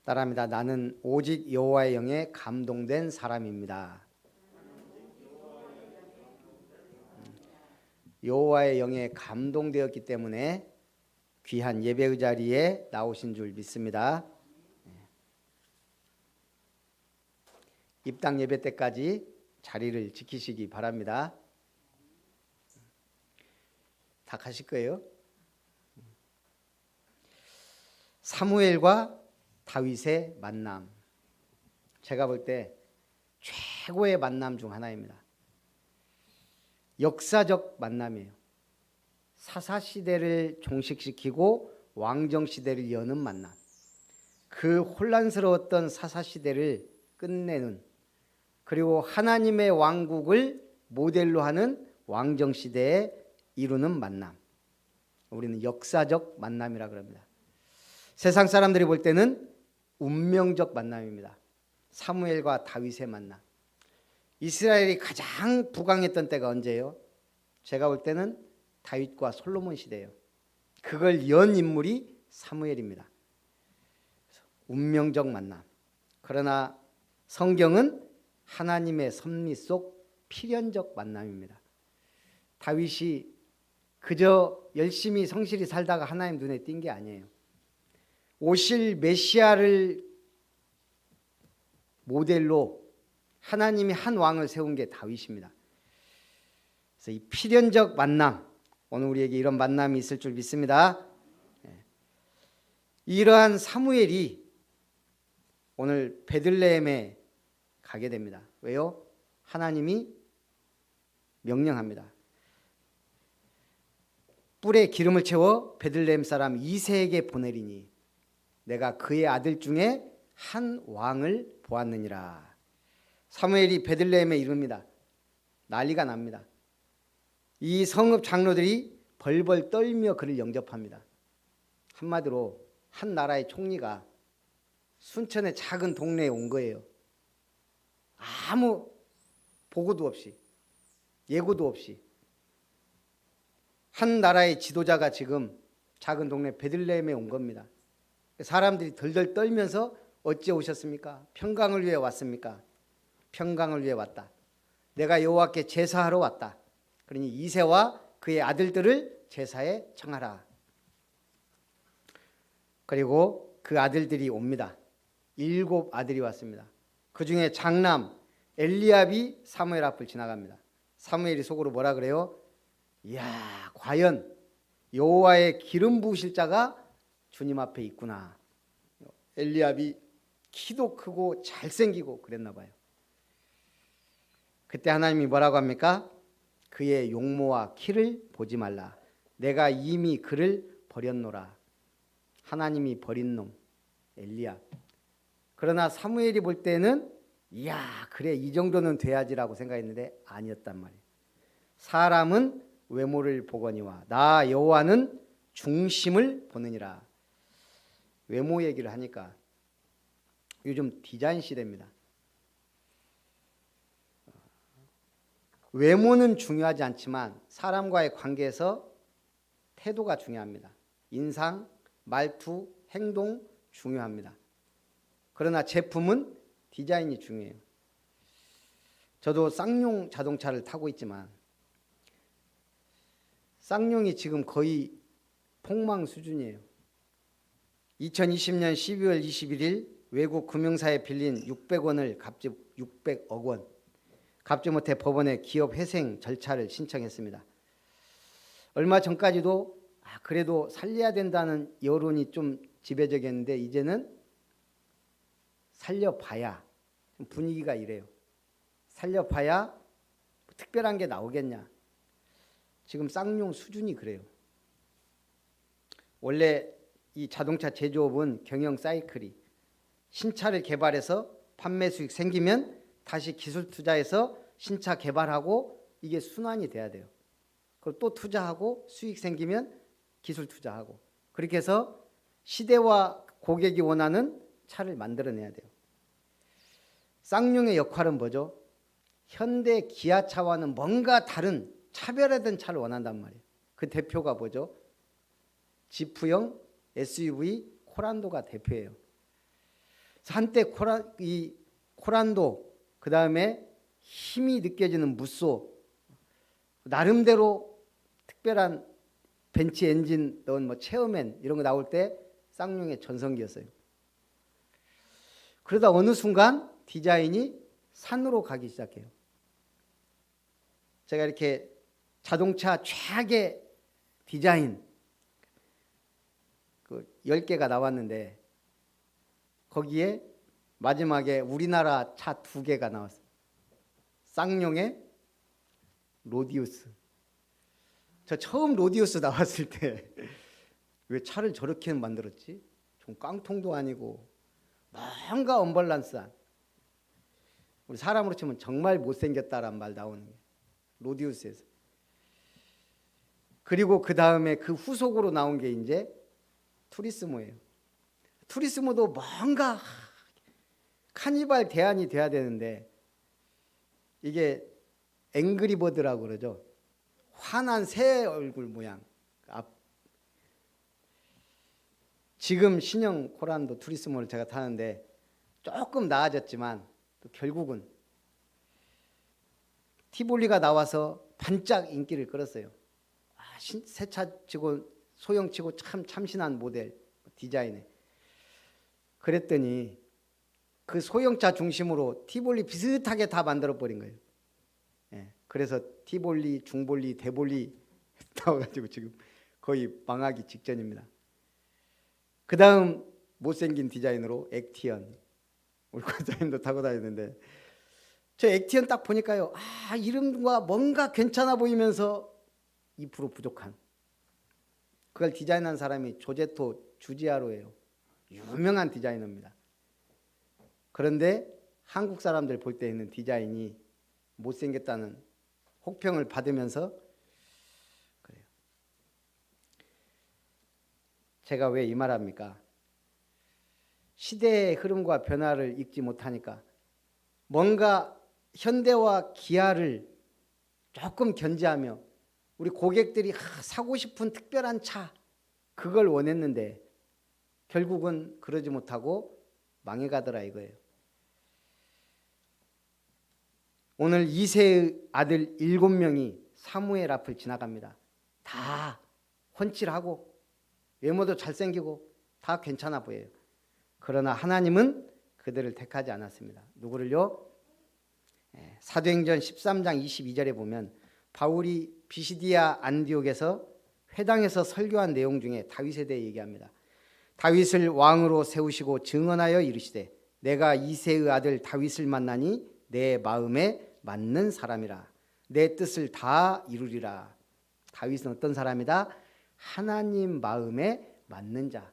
따라합니다. 나는 오직 여호와의 영에 감동된 사람입니다. 여호와의 영에 감동되었기 때문에 귀한 예배의 자리에 나오신 줄 믿습니다. 입당 예배 때까지 자리를 지키시기 바랍니다. 다 가실 거예요. 사무엘과 다윗의 만남, 제가 볼 때 최고의 만남 중 하나입니다. 역사적 만남이에요. 사사시대를 종식시키고 왕정시대를 여는 만남, 그 혼란스러웠던 사사시대를 끝내는, 그리고 하나님의 왕국을 모델로 하는 왕정시대에 이루는 만남, 우리는 역사적 만남이라 그럽니다. 세상 사람들이 볼 때는 운명적 만남입니다. 사무엘과 다윗의 만남. 이스라엘이 가장 부강했던 때가 언제예요? 제가 볼 때는 다윗과 솔로몬 시대예요. 그걸 연 인물이 사무엘입니다. 운명적 만남. 그러나 성경은 하나님의 섭리 속 필연적 만남입니다. 다윗이 그저 열심히 성실히 살다가 하나님 눈에 띈 게 아니에요. 오실 메시아를 모델로 하나님이 한 왕을 세운 게 다윗입니다. 그래서 이 필연적 만남, 오늘 우리에게 이런 만남이 있을 줄 믿습니다. 이러한 사무엘이 오늘 베들레헴에 가게 됩니다. 왜요? 하나님이 명령합니다. 뿔에 기름을 채워 베들레헴 사람 이새에게 보내리니 내가 그의 아들 중에 한 왕을 보았느니라. 사무엘이 베들레헴에 이릅니다. 난리가 납니다. 이 성읍 장로들이 벌벌 떨며 그를 영접합니다. 한마디로 한 나라의 총리가 순천의 작은 동네에 온 거예요. 아무 보고도 없이, 예고도 없이. 한 나라의 지도자가 지금 작은 동네 베들레헴에 온 겁니다. 사람들이 덜덜 떨면서 어찌 오셨습니까? 평강을 위해 왔습니까? 평강을 위해 왔다. 내가 여호와께 제사하러 왔다. 그러니 이새와 그의 아들들을 제사에 청하라. 그리고 그 아들들이 옵니다. 7 아들이 왔습니다. 그 중에 장남 엘리압이 사무엘 앞을 지나갑니다. 사무엘이 속으로 뭐라 그래요? 이야, 과연 여호와의 기름 부으실 자가 주님 앞에 있구나. 엘리압이 키도 크고 잘생기고 그랬나 봐요. 그때 하나님이 뭐라고 합니까? 그의 용모와 키를 보지 말라. 내가 이미 그를 버렸노라. 하나님이 버린 놈 엘리압. 그러나 사무엘이 볼 때는 이야, 그래, 이 정도는 돼야지라고 생각했는데 아니었단 말이에요. 사람은 외모를 보거니와 나 여호와는 중심을 보느니라. 외모 얘기를 하니까 요즘 디자인 시대입니다. 외모는 중요하지 않지만 사람과의 관계에서 태도가 중요합니다. 인상, 말투, 행동 중요합니다. 그러나 제품은 디자인이 중요해요. 저도 쌍용 자동차를 타고 있지만 쌍용이 지금 거의 폭망 수준이에요. 2020년 12월 21일 외국 금융사에 빌린 600원을 600억 원 갚지 못해 법원에 기업 회생 절차를 신청했습니다. 얼마 전까지도 그래도 살려야 된다는 여론이 좀 지배적이었는데 이제는 살려봐야 분위기가 이래요. 살려봐야 특별한 게 나오겠냐. 지금 쌍용 수준이 그래요. 원래 이 자동차 제조업은 경영 사이클이 신차를 개발해서 판매 수익 생기면 다시 기술 투자해서 신차 개발하고 이게 순환이 돼야 돼요. 그리고 또 투자하고 수익 생기면 기술 투자하고 그렇게 해서 시대와 고객이 원하는 차를 만들어내야 돼요. 쌍용의 역할은 뭐죠? 현대 기아차와는 뭔가 다른 차별화된 차를 원한단 말이에요. 그 대표가 뭐죠? 지프형 SUV 코란도가 대표예요. 한때 이 코란도, 그 다음에 힘이 느껴지는 무쏘, 나름대로 특별한 벤치 엔진 넣은 뭐 체어맨 이런 거 나올 때 쌍용의 전성기였어요. 그러다 어느 순간 디자인이 산으로 가기 시작해요. 제가 이렇게 자동차 최악의 디자인 그 10개가 나왔는데 거기에 마지막에 우리나라 차 2개가 나왔어요. 쌍용의 로디우스. 저 처음 로디우스 나왔을 때 왜 차를 저렇게 만들었지? 좀 깡통도 아니고 뭔가 언밸런스한, 우리 사람으로 치면 정말 못생겼다란 말 나오는 게 로디우스에서. 그리고 그 다음에 그 후속으로 나온 게 이제 투리스모예요. 투리스모도 뭔가 카니발 대안이 돼야 되는데 이게 앵그리버드라고 그러죠. 환한 새 얼굴 모양. 지금 신형 코란도 투리스모를 제가 타는데 조금 나아졌지만 또 결국은 티볼리가 나와서 반짝 인기를 끌었어요. 새 차치고 소형치고 참 참신한 모델 디자인에. 그랬더니 그 소형차 중심으로 티볼리 비슷하게 다 만들어 버린 거예요. 예, 그래서 티볼리, 중볼리, 대볼리 나와가지고 지금 거의 망하기 직전입니다. 그 다음 못생긴 디자인으로 액티언, 우리 권사님도 타고 다니는데 저 액티언 딱 보니까요, 이름과 뭔가 괜찮아 보이면서 2% 부족한, 그걸 디자인한 사람이 조제토 주지아로예요. 유명한 디자이너입니다. 그런데 한국 사람들 볼 때 있는 디자인이 못생겼다는 혹평을 받으면서 그래요. 제가 왜 이 말합니까? 시대의 흐름과 변화를 읽지 못하니까 뭔가 현대와 기아를 조금 견지하며 우리 고객들이 사고 싶은 특별한 차, 그걸 원했는데 결국은 그러지 못하고 망해가더라 이거예요. 오늘 2세의 아들 7명이 사무엘 앞을 지나갑니다. 다 훤칠하고 외모도 잘생기고 다 괜찮아 보여요. 그러나 하나님은 그들을 택하지 않았습니다. 누구를요? 사도행전 13장 22절에 보면 바울이 비시디아 안디옥에서 회당에서 설교한 내용 중에 다윗에 대해 얘기합니다. 다윗을 왕으로 세우시고 증언하여 이르시되 내가 이새의 아들 다윗을 만나니 내 마음에 맞는 사람이라. 내 뜻을 다 이루리라. 다윗은 어떤 사람이다? 하나님 마음에 맞는 자.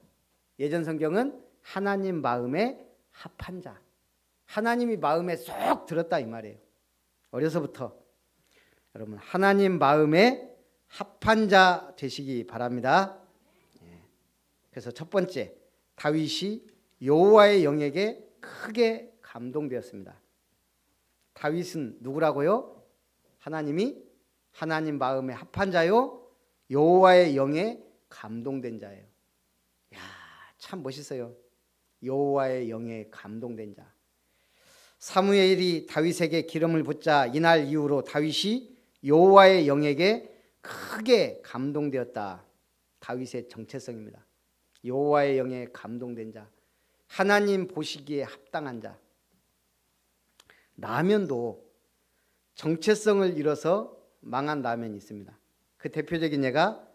예전 성경은 하나님 마음에 합한 자. 하나님이 마음에 쏙 들었다 이 말이에요. 어려서부터 여러분 하나님 마음에 합한 자 되시기 바랍니다. 그래서 첫 번째, 다윗이 여호와의 영에게 크게 감동되었습니다. 다윗은 누구라고요? 하나님이 하나님 마음에 합한 자요, 여호와의 영에 감동된 자예요. 야, 참 멋있어요. 여호와의 영에 감동된 자. 사무엘이 다윗에게 기름을 붓자 이날 이후로 다윗이 여호와의 영에게 크게 감동되었다. 다윗의 정체성입니다. 여호와의 영에 감동된 자, 하나님 보시기에 합당한 자. 라면도 정체성을 잃어서 망한 라면이 있습니다. 그 대표적인 예가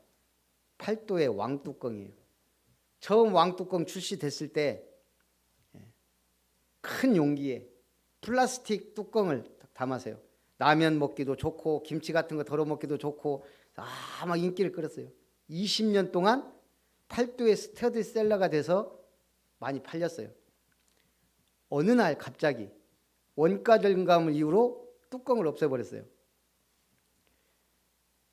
팔도의 왕뚜껑이에요. 처음 왕뚜껑 출시됐을 때 큰 용기에 플라스틱 뚜껑을 담아서요. 라면 먹기도 좋고 김치 같은 거 덜어 먹기도 좋고 막 인기를 끌었어요. 20년 동안 팔도의 스테디셀러가 돼서 많이 팔렸어요. 어느 날 갑자기 원가 절감을 이유로 뚜껑을 없애버렸어요.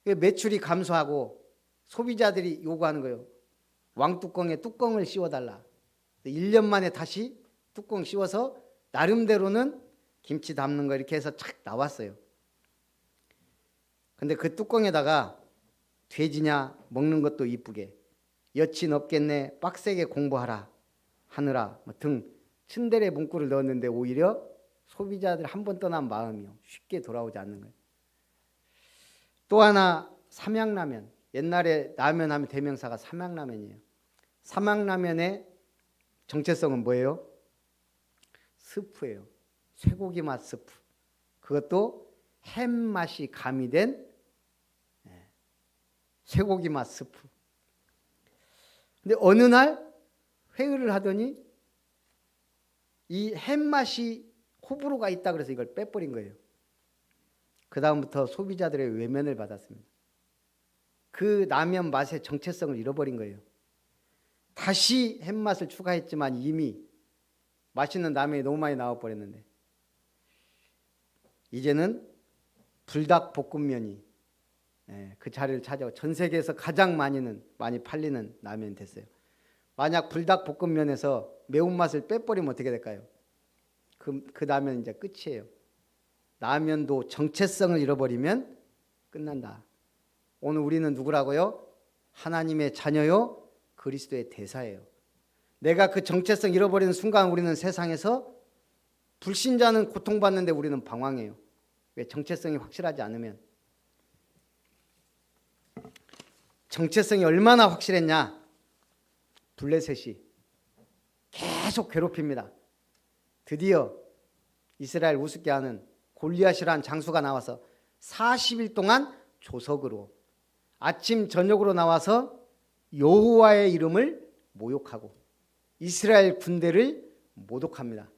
매출이 감소하고 소비자들이 요구하는 거예요. 왕뚜껑에 뚜껑을 씌워달라. 1년 만에 다시 뚜껑 씌워서 나름대로는 김치 담는 거 이렇게 해서 착 나왔어요. 근데 그 뚜껑에다가 돼지냐 먹는 것도 이쁘게 여친 없겠네 빡세게 공부하라 하느라 등 츤데레 문구를 넣었는데 오히려 소비자들 한 번 떠난 마음이요 쉽게 돌아오지 않는 거예요. 또 하나 삼양라면. 옛날에 라면 하면 대명사가 삼양라면이에요. 삼양라면의 정체성은 뭐예요? 스프예요. 쇠고기 맛 스프. 그것도 햄 맛이 가미된 쇠고기 맛 스프. 근데 어느 날 회의를 하더니 이 햄 맛이 호불호가 있다 그래서 이걸 빼버린 거예요. 그 다음부터 소비자들의 외면을 받았습니다. 그 라면 맛의 정체성을 잃어버린 거예요. 다시 햄 맛을 추가했지만 이미 맛있는 라면이 너무 많이 나와버렸는데 이제는 불닭볶음면이 그 자리를 차지하고 전 세계에서 가장 많이 팔리는 라면이 됐어요. 만약 불닭볶음면에서 매운맛을 빼버리면 어떻게 될까요? 그 라면 이제 끝이에요. 라면도 정체성을 잃어버리면 끝난다. 오늘 우리는 누구라고요? 하나님의 자녀요, 그리스도의 대사예요. 내가 그 정체성 잃어버리는 순간 우리는 세상에서 불신자는 고통받는데 우리는 방황해요. 왜? 정체성이 확실하지 않으면. 정체성이 얼마나 확실했냐? 블레셋이 계속 괴롭힙니다. 드디어 이스라엘 우습게 하는 골리앗이라는 장수가 나와서 40일 동안 조석으로 아침 저녁으로 나와서 여호와의 이름을 모욕하고 이스라엘 군대를 모독합니다.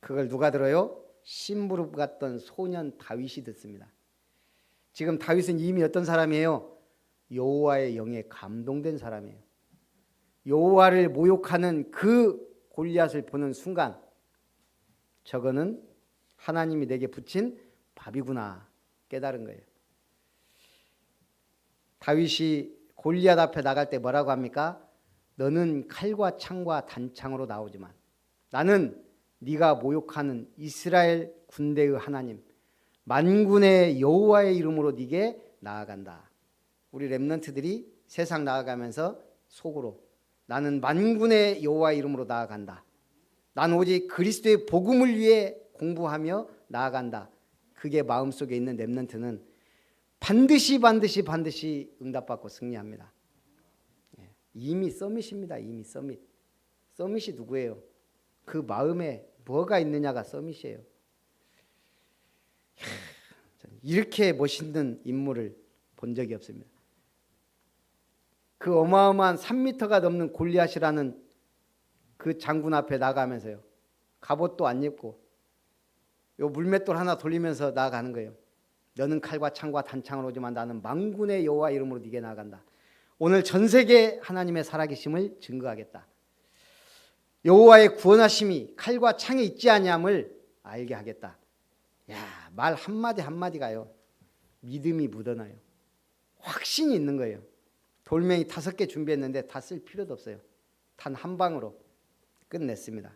그걸 누가 들어요? 심부름 갔던 소년 다윗이 듣습니다. 지금 다윗은 이미 어떤 사람이에요? 여호와의 영에 감동된 사람이에요. 여호와를 모욕하는 그 골리앗을 보는 순간 저거는 하나님이 내게 붙인 밥이구나 깨달은 거예요. 다윗이 골리앗 앞에 나갈 때 뭐라고 합니까? 너는 칼과 창과 단창으로 나오지만 나는 네가 모욕하는 이스라엘 군대의 하나님 만군의 여호와의 이름으로 네게 나아간다. 우리 렘넌트들이 세상 나아가면서 속으로 나는 만군의 여호와의 이름으로 나아간다. 난 오직 그리스도의 복음을 위해 공부하며 나아간다. 그게 마음속에 있는 렘넌트는 반드시 응답받고 승리합니다. 이미 서밋입니다. 이미 서밋. 서밋이 누구예요? 그 마음에 뭐가 있느냐가 서밋이에요. 이렇게 멋있는 인물을 본 적이 없습니다. 그 어마어마한 3m가 넘는 골리앗이라는 그 장군 앞에 나가면서요. 갑옷도 안 입고 요 물맷돌 하나 돌리면서 나아가는 거예요. 너는 칼과 창과 단창으로 오지만 나는 만군의 여호와 이름으로 네게 나아간다. 오늘 전 세계 하나님의 살아계심을 증거하겠다. 여호와의 구원하심이 칼과 창에 있지 아니함을 알게 하겠다. 야, 말 한마디 한마디가요. 믿음이 묻어나요. 확신이 있는 거예요. 돌멩이 5개 준비했는데 다 쓸 필요도 없어요. 단 한 방으로 끝냈습니다.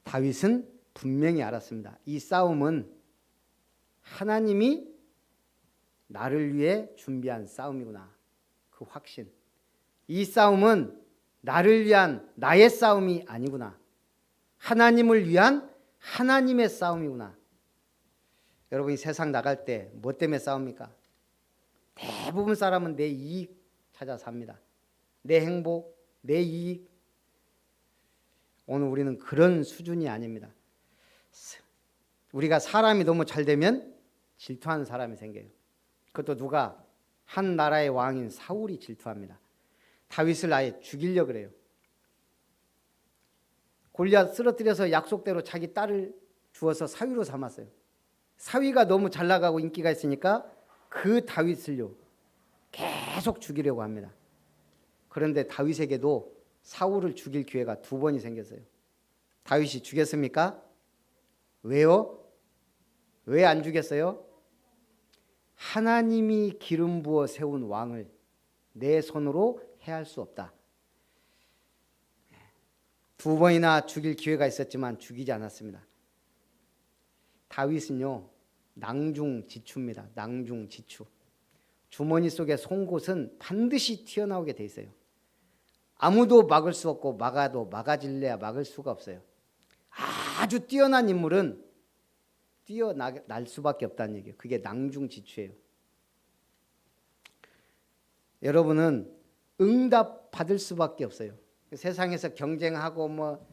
다윗은 분명히 알았습니다. 이 싸움은 하나님이 나를 위해 준비한 싸움이구나. 그 확신. 이 싸움은 나를 위한 나의 싸움이 아니구나. 하나님을 위한 하나님의 싸움이구나. 여러분이 세상 나갈 때 뭐 때문에 싸웁니까? 대부분 사람은 내 이익 찾아 삽니다. 내 행복, 내 이익. 오늘 우리는 그런 수준이 아닙니다. 우리가 사람이 너무 잘 되면 질투하는 사람이 생겨요. 그것도 누가? 한 나라의 왕인 사울이 질투합니다. 다윗을 아예 죽이려고 그래요. 골리앗 쓰러뜨려서 약속대로 자기 딸을 주어서 사위로 삼았어요. 사위가 너무 잘 나가고 인기가 있으니까 그 다윗을요 계속 죽이려고 합니다. 그런데 다윗에게도 사울을 죽일 기회가 2번이 생겼어요. 다윗이 죽였습니까? 왜요? 왜 안 죽였어요? 하나님이 기름 부어 세운 왕을 내 손으로 해할 수 없다. 2번이나 죽일 기회가 있었지만 죽이지 않았습니다. 다윗은요 낭중지추입니다. 낭중지추. 주머니 속의 송곳은 반드시 튀어나오게 돼 있어요. 아무도 막을 수 없고 막아도 막아질래야 막을 수가 없어요. 아주 뛰어난 인물은 뛰어날 수밖에 없다는 얘기예요. 그게 낭중지추예요. 여러분은 응답 받을 수밖에 없어요. 세상에서 경쟁하고 뭐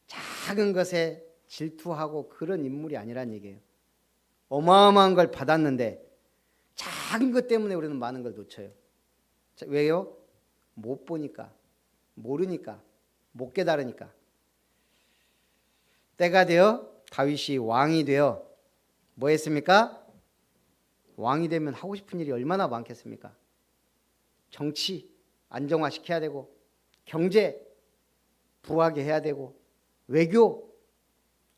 작은 것에 질투하고 그런 인물이 아니란 얘기예요. 어마어마한 걸 받았는데 작은 것 때문에 우리는 많은 걸 놓쳐요. 왜요? 못 보니까, 모르니까, 못 깨달으니까. 때가 되어 다윗이 왕이 되어 뭐 했습니까? 왕이 되면 하고 싶은 일이 얼마나 많겠습니까? 정치 안정화시켜야 되고, 경제 부하게 해야 되고, 외교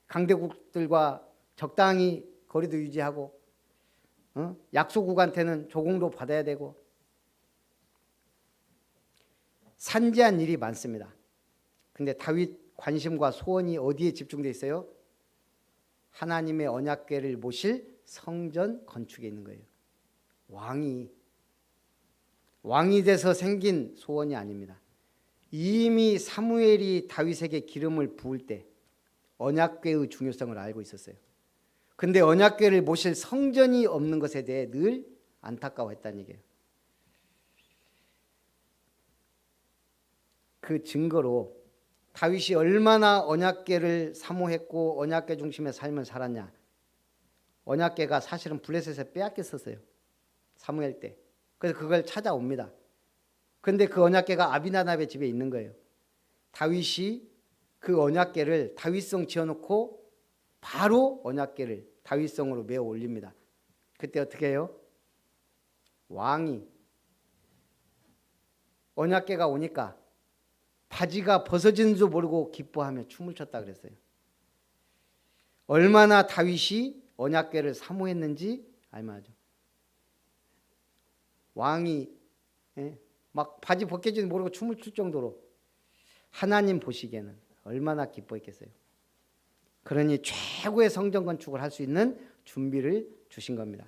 강대국들과 적당히 거리도 유지하고, 약소국한테는 조공도 받아야 되고, 산재한 일이 많습니다. 근데 다윗 관심과 소원이 어디에 집중되어 있어요? 하나님의 언약궤를 모실 성전 건축에 있는 거예요. 왕이 돼서 생긴 소원이 아닙니다. 이미 사무엘이 다윗에게 기름을 부을 때 언약궤의 중요성을 알고 있었어요. 근데 언약궤를 모실 성전이 없는 것에 대해 늘 안타까워했다는 얘기예요. 그 증거로 다윗이 얼마나 언약궤를 사모했고 언약궤 중심의 삶을 살았냐. 언약궤가 사실은 블레셋에 빼앗겼었어요. 사무엘 때. 그래서 그걸 찾아옵니다. 그런데 그 언약궤가 아비나답의 집에 있는 거예요. 다윗이 그 언약궤를 다윗성 지어놓고 바로 언약궤를 다윗성으로 메어 올립니다. 그때 어떻게 해요? 왕이 언약궤가 오니까 바지가 벗어진 줄 모르고 기뻐하며 춤을 췄다 그랬어요. 얼마나 다윗이 언약궤를 사모했는지 알만하죠. 왕이 막 바지 벗겨진 줄 모르고 춤을 출 정도로 하나님 보시기에는 얼마나 기뻐했겠어요. 그러니 최고의 성전 건축을 할 수 있는 준비를 주신 겁니다.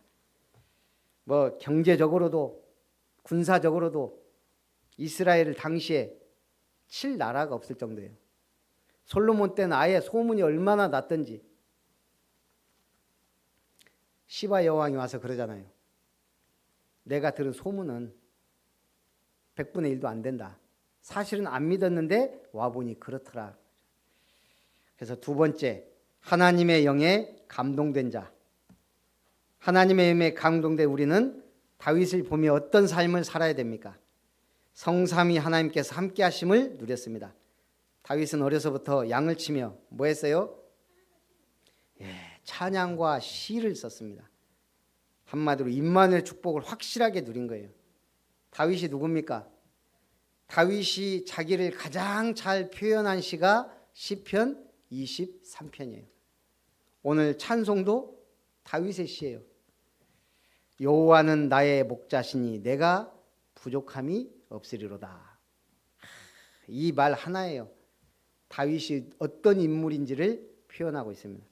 뭐 경제적으로도 군사적으로도 이스라엘을 당시에 칠 나라가 없을 정도예요. 솔로몬 때는 아예 소문이 얼마나 났던지. 시바 여왕이 와서 그러잖아요. 내가 들은 소문은 100분의 1도 안 된다. 사실은 안 믿었는데 와보니 그렇더라. 그래서 두 번째, 하나님의 영에 감동된 자. 하나님의 영에 감동된 우리는 다윗을 보며 어떤 삶을 살아야 됩니까? 성삼위 하나님께서 함께 하심을 누렸습니다. 다윗은 어려서부터 양을 치며 뭐 했어요? 찬양과 시를 썼습니다. 한마디로 임마누엘 축복을 확실하게 누린 거예요. 다윗이 누굽니까? 다윗이 자기를 가장 잘 표현한 시가 시편 23편이에요. 오늘 찬송도 다윗의 시예요. 여호와는 나의 목자시니 내가 부족함이 없으리로다. 이 말 하나예요. 다윗이 어떤 인물인지를 표현하고 있습니다.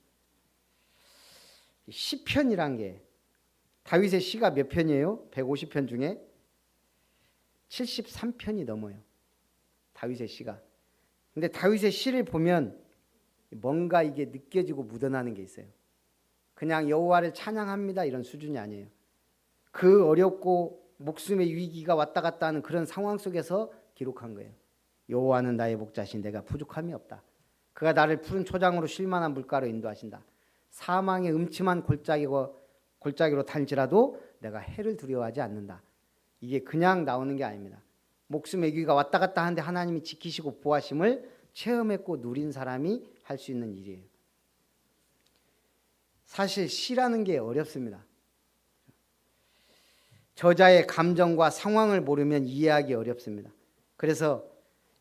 시편이란 게 다윗의 시가 몇 편이에요? 150편 중에 73편이 넘어요. 다윗의 시가. 근데 다윗의 시를 보면 뭔가 이게 느껴지고 묻어나는 게 있어요. 그냥 여호와를 찬양합니다 이런 수준이 아니에요. 그 어렵고 목숨의 위기가 왔다 갔다 하는 그런 상황 속에서 기록한 거예요. 여호와는 나의 목자신 내가 부족함이 없다. 그가 나를 푸른 초장으로 쉴 만한 물가로 인도하신다. 사망의 음침한 골짜기로 탈지라도 내가 해를 두려워하지 않는다. 이게 그냥 나오는 게 아닙니다. 목숨의 위기가 왔다 갔다 하는데 하나님이 지키시고 보호하심을 체험했고 누린 사람이 할 수 있는 일이에요. 사실 시라는 게 어렵습니다. 저자의 감정과 상황을 모르면 이해하기 어렵습니다. 그래서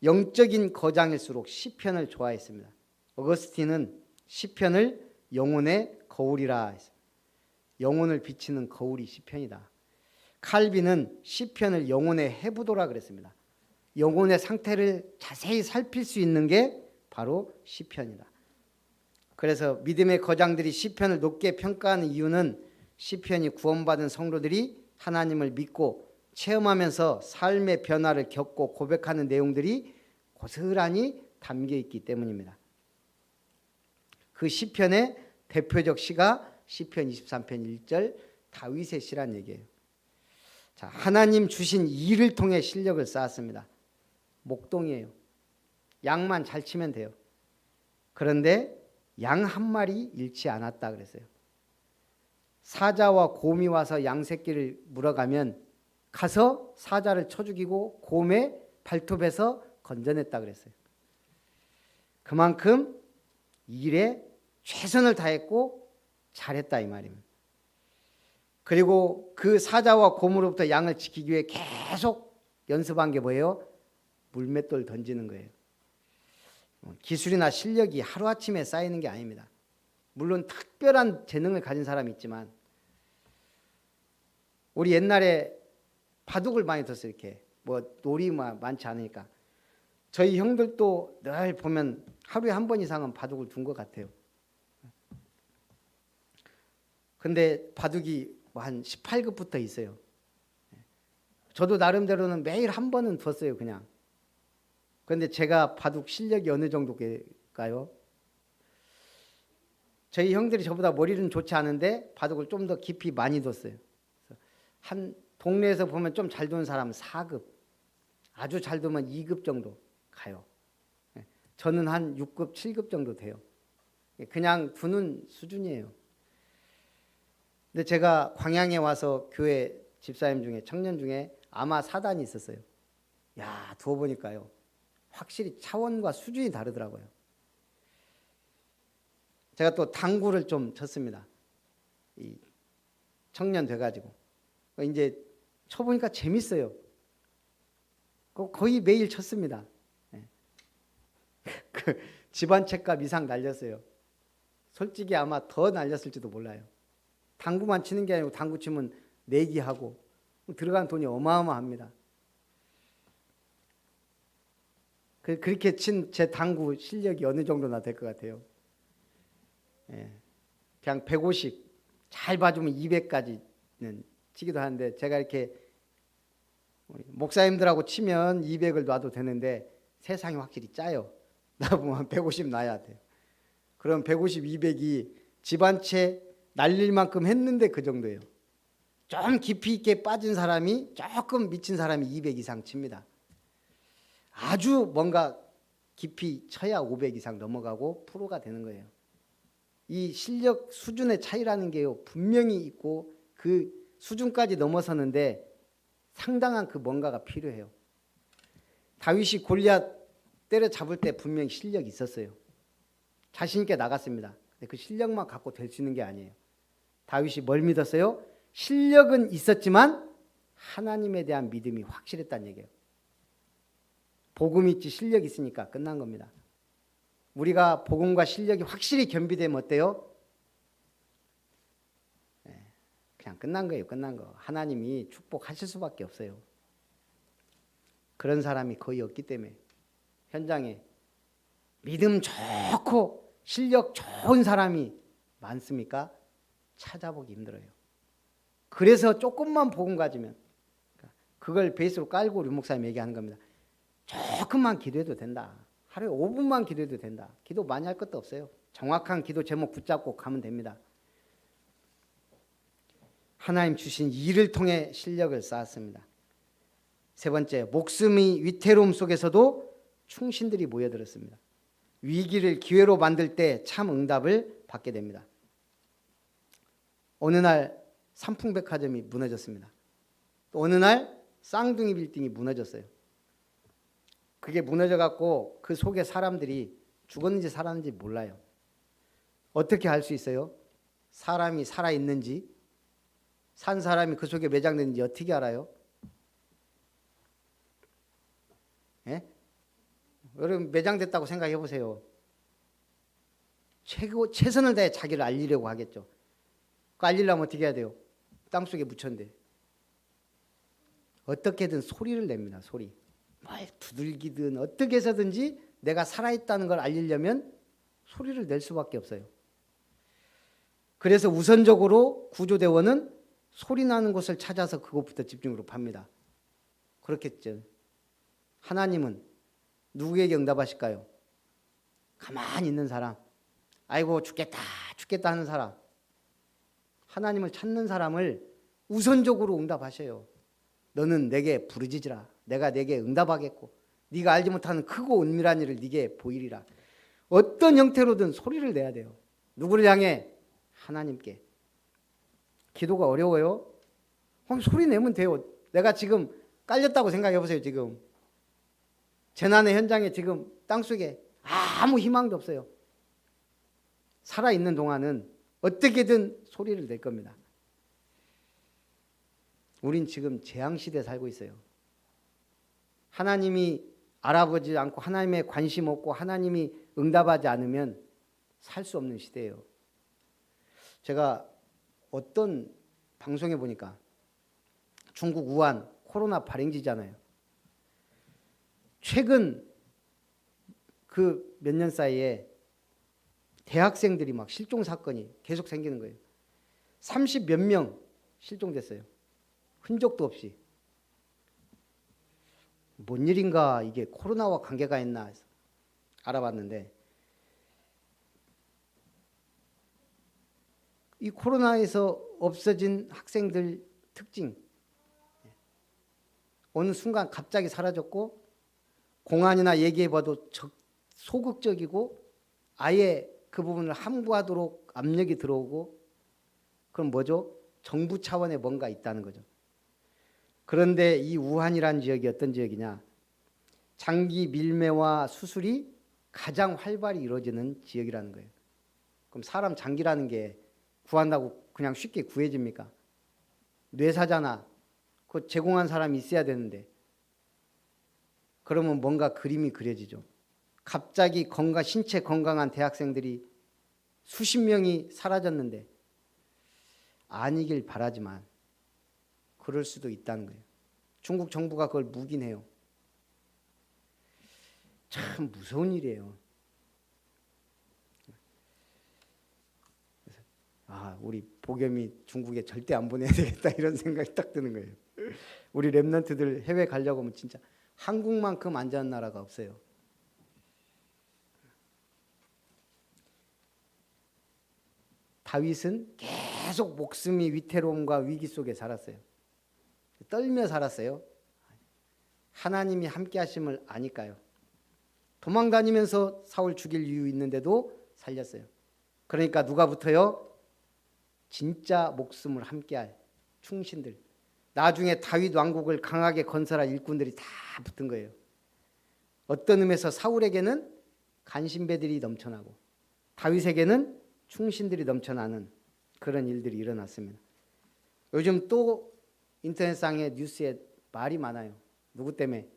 영적인 거장일수록 시편을 좋아했습니다. 어거스틴은 시편을 영혼의 거울이라 했습니다. 영혼을 비치는 거울이 시편이다. 칼빈은 시편을 영혼의 해부도라 그랬습니다. 영혼의 상태를 자세히 살필 수 있는 게 바로 시편이다. 그래서 믿음의 거장들이 시편을 높게 평가하는 이유는 시편이 구원받은 성도들이 하나님을 믿고 체험하면서 삶의 변화를 겪고 고백하는 내용들이 고스란히 담겨 있기 때문입니다. 그 시편의 대표적 시가 시편 23편 1절 다윗의 시란 얘기예요. 자, 하나님 주신 이를 통해 실력을 쌓았습니다. 목동이에요. 양만 잘 치면 돼요. 그런데 양 한 마리 잃지 않았다 그랬어요. 사자와 곰이 와서 양 새끼를 물어가면 가서 사자를 쳐 죽이고 곰의 발톱에서 건져냈다 그랬어요. 그만큼 일에 최선을 다했고 잘했다 이 말입니다. 그리고 그 사자와 곰으로부터 양을 지키기 위해 계속 연습한 게 뭐예요? 물맷돌 던지는 거예요. 기술이나 실력이 하루아침에 쌓이는 게 아닙니다. 물론 특별한 재능을 가진 사람이 있지만 우리 옛날에 바둑을 많이 뒀어요. 이렇게 뭐 놀이 많지 않으니까 저희 형들도 늘 보면 하루에 한 번 이상은 바둑을 둔 것 같아요. 근데 바둑이 뭐 한 18급부터 있어요. 저도 나름대로는 매일 한 번은 뒀어요. 그냥. 그런데 제가 바둑 실력이 어느 정도일까요? 저희 형들이 저보다 머리는 좋지 않은데 바둑을 좀 더 깊이 많이 뒀어요. 한 동네에서 보면 좀 잘 두는 사람은 4급, 아주 잘 두면 2급 정도 가요. 저는 한 6급, 7급 정도 돼요. 그냥 두는 수준이에요. 근데 제가 광양에 와서 교회 집사님 중에 청년 중에 아마 4단이 있었어요. 야, 두어보니까요. 확실히 차원과 수준이 다르더라고요. 제가 또 당구를 좀 쳤습니다. 이 청년 돼가지고. 이제 쳐보니까 재밌어요. 거의 매일 쳤습니다. 그 집안 책값 이상 날렸어요. 솔직히 아마 더 날렸을지도 몰라요. 당구만 치는 게 아니고 당구 치면 내기하고 들어간 돈이 어마어마합니다. 그렇게 친 제 당구 실력이 어느 정도나 될 것 같아요. 그냥 150, 잘 봐주면 200까지는 치기도 하는데 제가 이렇게 목사님들하고 치면 200을 놔도 되는데 세상이 확실히 짜요. 나 보면 150 놔야 돼요. 그럼 150, 200이 집안채 날릴 만큼 했는데 그 정도예요. 좀 깊이 있게 빠진 사람이 조금 미친 사람이 200 이상 칩니다. 아주 뭔가 깊이 쳐야 500 이상 넘어가고 프로가 되는 거예요. 이 실력 수준의 차이라는 게요 분명히 있고 그 수준까지 넘어서는데 상당한 그 뭔가가 필요해요. 다윗이 골리앗 때려잡을 때 분명히 실력이 있었어요. 자신 있게 나갔습니다. 근데 그 실력만 갖고 될 수 있는 게 아니에요. 다윗이 뭘 믿었어요? 실력은 있었지만 하나님에 대한 믿음이 확실했다는 얘기예요. 복음이 있지 실력이 있으니까 끝난 겁니다. 우리가 복음과 실력이 확실히 겸비되면 어때요? 그냥 끝난 거예요. 끝난 거. 하나님이 축복하실 수밖에 없어요. 그런 사람이 거의 없기 때문에 현장에 믿음 좋고 실력 좋은 사람이 많습니까? 찾아보기 힘들어요. 그래서 조금만 복음 가지면 그걸 베이스로 깔고 우리 목사님 얘기하는 겁니다. 조금만 기도해도 된다. 하루에 5분만 기도해도 된다. 기도 많이 할 것도 없어요. 정확한 기도 제목 붙잡고 가면 됩니다. 하나님 주신 일을 통해 실력을 쌓았습니다. 세 번째, 목숨이 위태로움 속에서도 충신들이 모여들었습니다. 위기를 기회로 만들 때 참 응답을 받게 됩니다. 어느 날 삼풍백화점이 무너졌습니다. 또 어느 날 쌍둥이 빌딩이 무너졌어요. 그게 무너져갖고 그 속에 사람들이 죽었는지 살았는지 몰라요. 어떻게 알 수 있어요? 사람이 살아있는지, 산 사람이 그 속에 매장됐는지 어떻게 알아요? 예? 여러분 매장됐다고 생각해 보세요. 최선을 다해 자기를 알리려고 하겠죠. 그 알리려면 어떻게 해야 돼요? 땅속에 묻혔는데 어떻게든 소리를 냅니다. 소리. 뭘 두들기든 어떻게 해서든지 내가 살아있다는 걸 알리려면 소리를 낼 수밖에 없어요. 그래서 우선적으로 구조대원은 소리 나는 곳을 찾아서 그곳부터 집중으로 팝니다. 그렇겠죠. 하나님은 누구에게 응답하실까요? 가만히 있는 사람, 아이고 죽겠다 죽겠다 하는 사람, 하나님을 찾는 사람을 우선적으로 응답하셔요. 너는 내게 부르짖으라. 내가 내게 응답하겠고 네가 알지 못하는 크고 은밀한 일을 네게 보이리라. 어떤 형태로든 소리를 내야 돼요. 누구를 향해? 하나님께. 기도가 어려워요? 그럼 소리 내면 돼요. 내가 지금 깔렸다고 생각해 보세요. 지금 재난의 현장에 지금 땅속에 아무 희망도 없어요. 살아있는 동안은 어떻게든 소리를 낼 겁니다. 우린 지금 재앙시대에 살고 있어요. 하나님이 알아보지 않고 하나님의 관심 없고 하나님이 응답하지 않으면 살 수 없는 시대예요. 제가 어떤 방송에 보니까 중국 우한 코로나 발행지잖아요. 최근 그 몇 년 사이에 대학생들이 막 실종 사건이 계속 생기는 거예요. 30 몇 명 실종됐어요. 흔적도 없이. 뭔 일인가, 이게 코로나와 관계가 있나 해서 알아봤는데, 이 코로나에서 없어진 학생들 특징, 어느 순간 갑자기 사라졌고, 공안이나 얘기해봐도 소극적이고 아예 그 부분을 함구하도록 압력이 들어오고, 그럼 뭐죠? 정부 차원에 뭔가 있다는 거죠. 그런데 이 우한이라는 지역이 어떤 지역이냐? 장기 밀매와 수술이 가장 활발히 이루어지는 지역이라는 거예요. 그럼 사람 장기라는 게 구한다고 그냥 쉽게 구해집니까? 뇌사자나 그 제공한 사람이 있어야 되는데, 그러면 뭔가 그림이 그려지죠. 갑자기 신체 건강한 대학생들이 수십 명이 사라졌는데, 아니길 바라지만 그럴 수도 있다는 거예요. 중국 정부가 그걸 묵인해요. 참 무서운 일이에요. 우리 복염이 중국에 절대 안 보내야 되겠다 이런 생각이 딱 드는 거예요. 우리 랩런트들 해외 가려고 하면 진짜 한국만큼 안전한 나라가 없어요. 다윗은 계속 목숨이 위태로움과 위기 속에 살았어요. 떨며 살았어요. 하나님이 함께 하심을 아니까요. 도망다니면서 사울 죽일 이유 있는데도 살렸어요. 그러니까 누가 붙어요? 진짜 목숨을 함께할 충신들. 나중에 다윗 왕국을 강하게 건설할 일꾼들이 다 붙은 거예요. 어떤 의미에서 사울에게는 간신배들이 넘쳐나고 다윗에게는 충신들이 넘쳐나는 그런 일들이 일어났습니다. 요즘 또 인터넷상의 뉴스에 말이 많아요. 누구 때문에?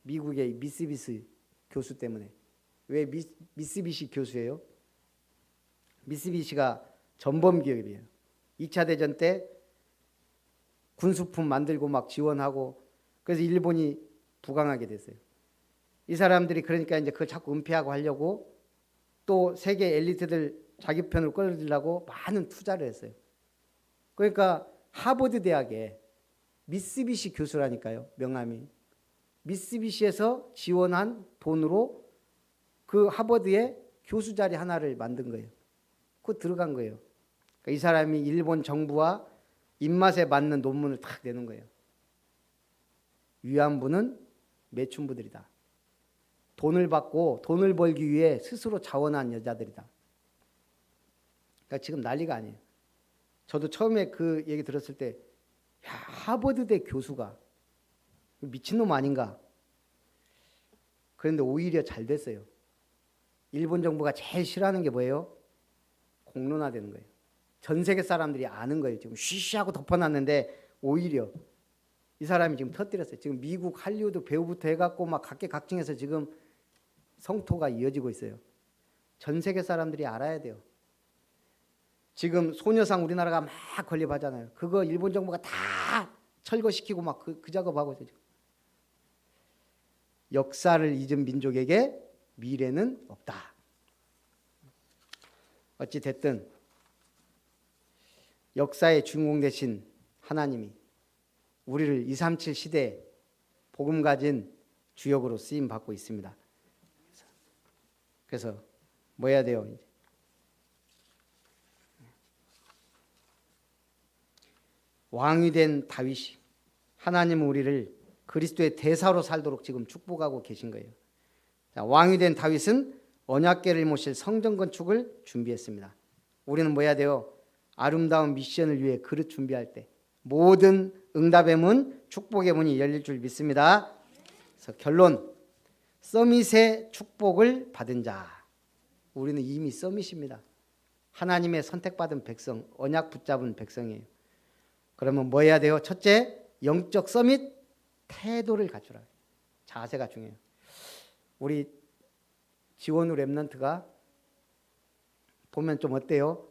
미국의 미쓰비시 교수 때문에. 왜 미쓰비시 교수예요? 미쓰비시가 전범 기업이에요. 2차 대전 때 군수품 만들고 막 지원하고, 그래서 일본이 부강하게 됐어요. 이 사람들이 그러니까 이제 그걸 자꾸 은폐하고 하려고 또 세계 엘리트들 자기 편으로 끌어들이려고 많은 투자를 했어요. 그러니까 하버드 대학에 미쓰비시 교수라니까요. 명함이. 미쓰비시에서 지원한 돈으로 그 하버드에 교수 자리 하나를 만든 거예요. 그거 들어간 거예요. 그러니까 이 사람이 일본 정부와 입맛에 맞는 논문을 탁 내는 거예요. 위안부는 매춘부들이다. 돈을 받고 돈을 벌기 위해 스스로 자원한 여자들이다. 그러니까 지금 난리가 아니에요. 저도 처음에 그 얘기 들었을 때, 야, 하버드대 교수가 미친놈 아닌가? 그런데 오히려 잘 됐어요. 일본 정부가 제일 싫어하는 게 뭐예요? 공론화되는 거예요. 전 세계 사람들이 아는 거예요. 지금 쉬쉬하고 덮어놨는데 오히려 이 사람이 지금 터뜨렸어요. 지금 미국 할리우드 배우부터 해갖고 막 각계각층에서 지금 성토가 이어지고 있어요. 전 세계 사람들이 알아야 돼요. 지금 소녀상 우리나라가 막 건립하잖아요. 그거 일본 정부가 다 철거시키고 막 그 작업하고 있어요. 역사를 잊은 민족에게 미래는 없다. 어찌 됐든 역사의 주인공 되신 하나님이 우리를 237 시대에 복음 가진 주역으로 쓰임 받고 있습니다. 그래서 뭐 해야 돼요? 왕이 된 다윗이 하나님은 우리를 그리스도의 대사로 살도록 지금 축복하고 계신 거예요. 자, 왕이 된 다윗은 언약궤를 모실 성전 건축을 준비했습니다. 우리는 뭐 해야 돼요? 아름다운 미션을 위해 그릇 준비할 때 모든 응답의 문, 축복의 문이 열릴 줄 믿습니다. 그래서 결론, 서밋의 축복을 받은 자. 우리는 이미 서밋입니다. 하나님의 선택받은 백성, 언약 붙잡은 백성이에요. 그러면 뭐 해야 돼요? 첫째, 영적 서밋 태도를 갖추라. 자세가 중요해요. 우리 지원우 랩런트가 보면 좀 어때요?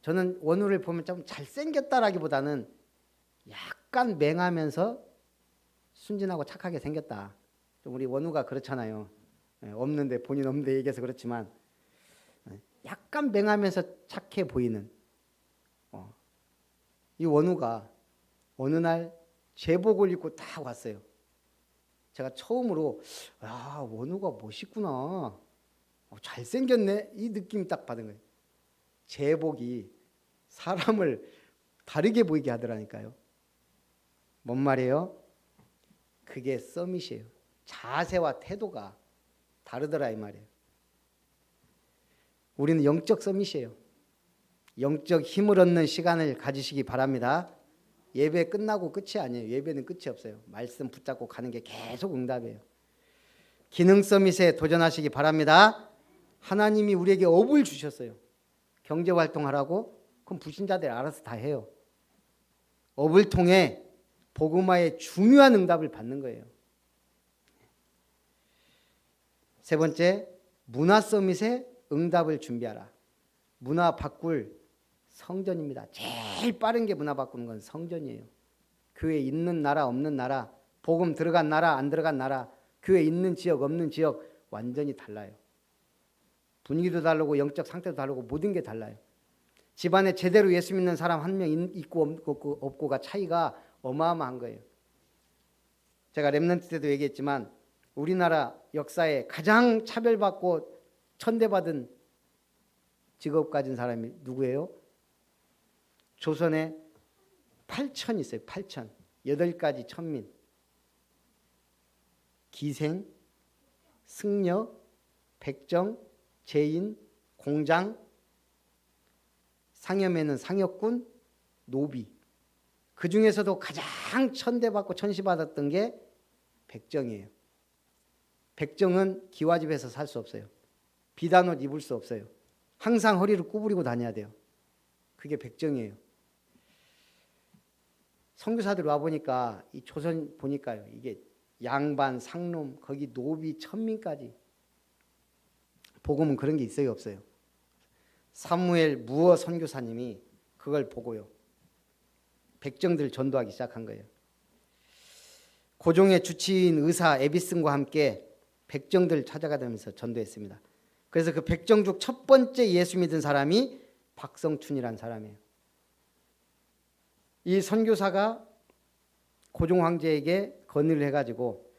저는 원우를 보면 좀 잘생겼다라기보다는 약간 맹하면서 순진하고 착하게 생겼다. 좀 우리 원우가 그렇잖아요. 없는데, 본인 없는데 얘기해서 그렇지만 약간 맹하면서 착해 보이는 이 원우가 어느 날 제복을 입고 딱 왔어요. 제가 처음으로 원우가 멋있구나, 잘생겼네, 이 느낌 딱 받은 거예요. 제복이 사람을 다르게 보이게 하더라니까요. 뭔 말이에요? 그게 서밋이에요. 자세와 태도가 다르더라 이 말이에요. 우리는 영적 서밋이에요. 영적 힘을 얻는 시간을 가지시기 바랍니다. 예배 끝나고 끝이 아니에요. 예배는 끝이 없어요. 말씀 붙잡고 가는 게 계속 응답이에요. 기능 서밋에 도전하시기 바랍니다. 하나님이 우리에게 업을 주셨어요. 경제활동하라고? 그럼 불신자들 알아서 다 해요. 업을 통해 복음화의 중요한 응답을 받는 거예요. 세 번째, 문화 서밋에 응답을 준비하라. 문화 바꿀 성전입니다. 제일 빠른 게 문화 바꾸는 건 성전이에요. 교회 있는 나라 없는 나라, 복음 들어간 나라 안 들어간 나라, 교회 있는 지역 없는 지역 완전히 달라요. 분위기도 다르고 영적 상태도 다르고 모든 게 달라요. 집안에 제대로 예수 믿는 사람 한 명 있고 없고가 차이가 어마어마한 거예요. 제가 랩런트 때도 얘기했지만 우리나라 역사에 가장 차별받고 천대받은 직업 가진 사람이 누구예요? 조선에 8천 있어요. 8천. 8가지 천민. 기생, 승려, 백정, 제인, 공장, 상여매는 상여꾼, 노비. 그 중에서도 가장 천대받고 천시받았던 게 백정이에요. 백정은 기와집에서 살 수 없어요. 비단옷 입을 수 없어요. 항상 허리를 구부리고 다녀야 돼요. 그게 백정이에요. 선교사들 와보니까 이 조선 보니까요. 이게 양반, 상놈, 거기 노비, 천민까지. 복음은 그런 게 있어요, 없어요? 사무엘 무어 선교사님이 그걸 보고요. 백정들 전도하기 시작한 거예요. 고종의 주치인 의사 에비슨과 함께 백정들 찾아가면서 전도했습니다. 그래서 그 백정 중 첫 번째 예수 믿은 사람이 박성춘이라는 사람이에요. 이 선교사가 고종 황제에게 건의를 해가지고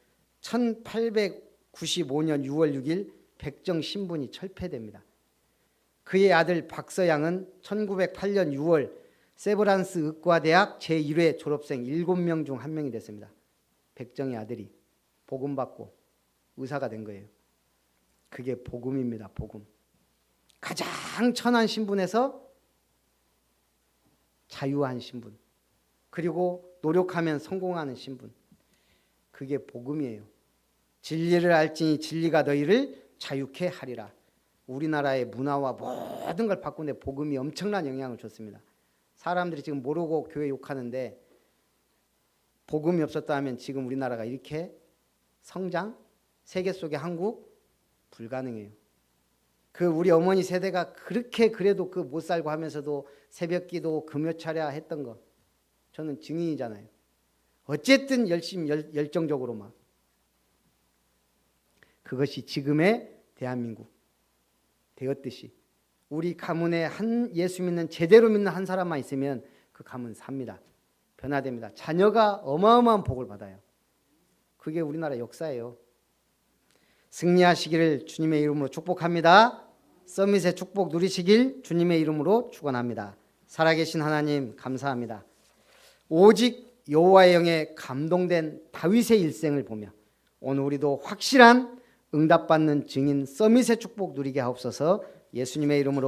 1895년 6월 6일 백정 신분이 철폐됩니다. 그의 아들 박서양은 1908년 6월 세브란스 의과대학 제1회 졸업생 7명 중 1명이 됐습니다. 백정의 아들이 복음 받고 의사가 된 거예요. 그게 복음입니다. 복음. 가장 천한 신분에서 자유한 신분, 그리고 노력하면 성공하는 신분. 그게 복음이에요. 진리를 알지니 진리가 너희를 자유케 하리라. 우리나라의 문화와 모든 걸 바꾸는데 복음이 엄청난 영향을 줬습니다. 사람들이 지금 모르고 교회 욕하는데 복음이 없었다면 지금 우리나라가 이렇게 성장, 세계 속의 한국 불가능해요. 그 우리 어머니 세대가 그렇게 그래도 그 못 살고 하면서도 새벽기도 금요차례 했던 거 저는 증인이잖아요. 어쨌든 열심히 열정적으로 막. 그것이 지금의 대한민국 되었듯이 우리 가문에 한 예수 믿는 제대로 믿는 한 사람만 있으면 그 가문 삽니다. 변화됩니다. 자녀가 어마어마한 복을 받아요. 그게 우리나라 역사예요. 승리하시기를 주님의 이름으로 축복합니다. 서밋의 축복 누리시길 주님의 이름으로 축원합니다. 살아계신 하나님 감사합니다. 오직 여호와의 영에 감동된 다윗의 일생을 보며 오늘 우리도 확실한 응답받는 증인 서밋의 축복 누리게 하옵소서. 예수님의 이름으로